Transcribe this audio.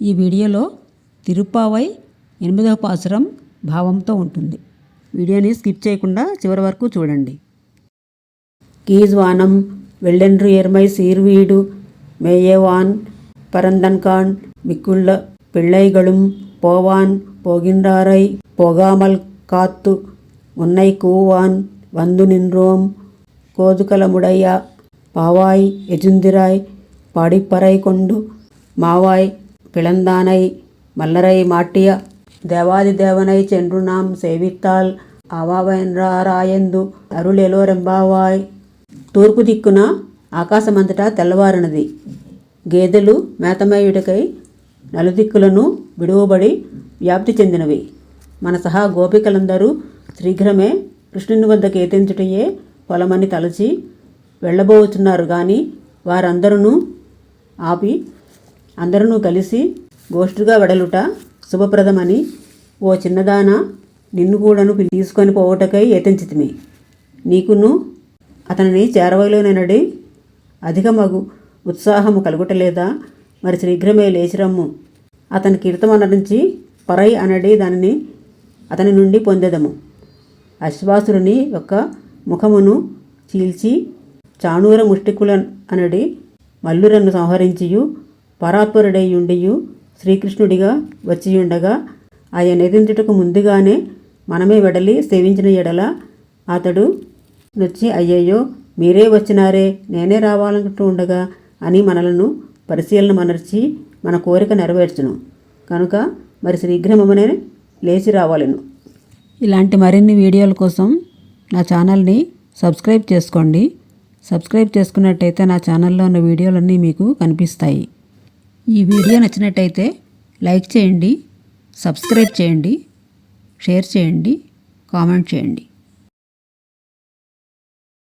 ఈ వీడియోలో తిరుప్పావై 8వ పాసురం భావంతో ఉంటుంది. వీడియోని స్కిప్ చేయకుండా చివరి వరకు చూడండి. కీజ్వానం వెள்ளెండ్రు ఎర్మై సీర్వీడు మేయేవాన్ పరందన్கான் மிக்குள்ள பிள்ளைகளும் போவான் போகின்றாரை போகாமல் காத்து உன்னை கூவான் வந்து நின்றோம் கோதுகலமுடைய பாவாய் எஜுந்திராய் பாடிப்பறை கொண்டு மாவாய் பிளந்தானை மல்லரை மாட்டிய దేవాదిదేవనై చెండ్రు నాం సేవిత్తాల్ ఆవావెన్రారాయందు అరుళెలోరెంబావాయ్. తూర్పు దిక్కున ఆకాశమంతటా తెల్లవారినది. గేదెలు మేతమేయుడికై నలుదిక్కులను విడువబడి వ్యాప్తి చెందినవి. మన సహా గోపికలందరూ శీఘ్రమే కృష్ణుని వద్ద కేతించుటయే పొలమని తలచి వెళ్ళబోతున్నారు. కానీ వారందరూ ఆపి అందరూ కలిసి గోష్ఠిగా వెడలుట శుభప్రదమని, ఓ చిన్నదాన నిన్ను కూడాను తీసుకొని పోవుటకై యత్నించితిమి. నీకును అతనిని చేరవలోనడి అధిక మగు ఉత్సాహము కలుగుటలేదా? మరి శీఘ్రమే లేచిరమ్ము. అతని కీర్తమనరించి పరై అనడి దానిని అతని నుండి పొందెదము. అశ్వాసురుని యొక్క ముఖమును చీల్చి చాణూర ముష్టికుల అనడి మల్లురను సంహరించియు పరాత్పరుడైయుండియు శ్రీకృష్ణుడిగా వచ్చియుండగా ఆయన ఎదించుటకు ముందుగానే మనమే వెడలి సేవించిన ఎడల అతడు నొచ్చి అయ్యయ్యో మీరే వచ్చినారే, నేనే రావాలంటూ ఉండగా అని మనలను పరిశీలన మనర్చి మన కోరిక నెరవేర్చును. కనుక మరి శీఘ్రమనే లేచి రావాలను. ఇలాంటి మరిన్ని వీడియోల కోసం నా ఛానల్ని సబ్స్క్రైబ్ చేసుకోండి. సబ్స్క్రైబ్ చేసుకున్నట్టయితే నా ఛానల్లో ఉన్న వీడియోలన్నీ మీకు కనిపిస్తాయి. ఈ వీడియో నచ్చినట్టయితే లైక్ చేయండి, సబ్స్క్రైబ్ చేయండి, షేర్ చేయండి, కామెంట్ చేయండి.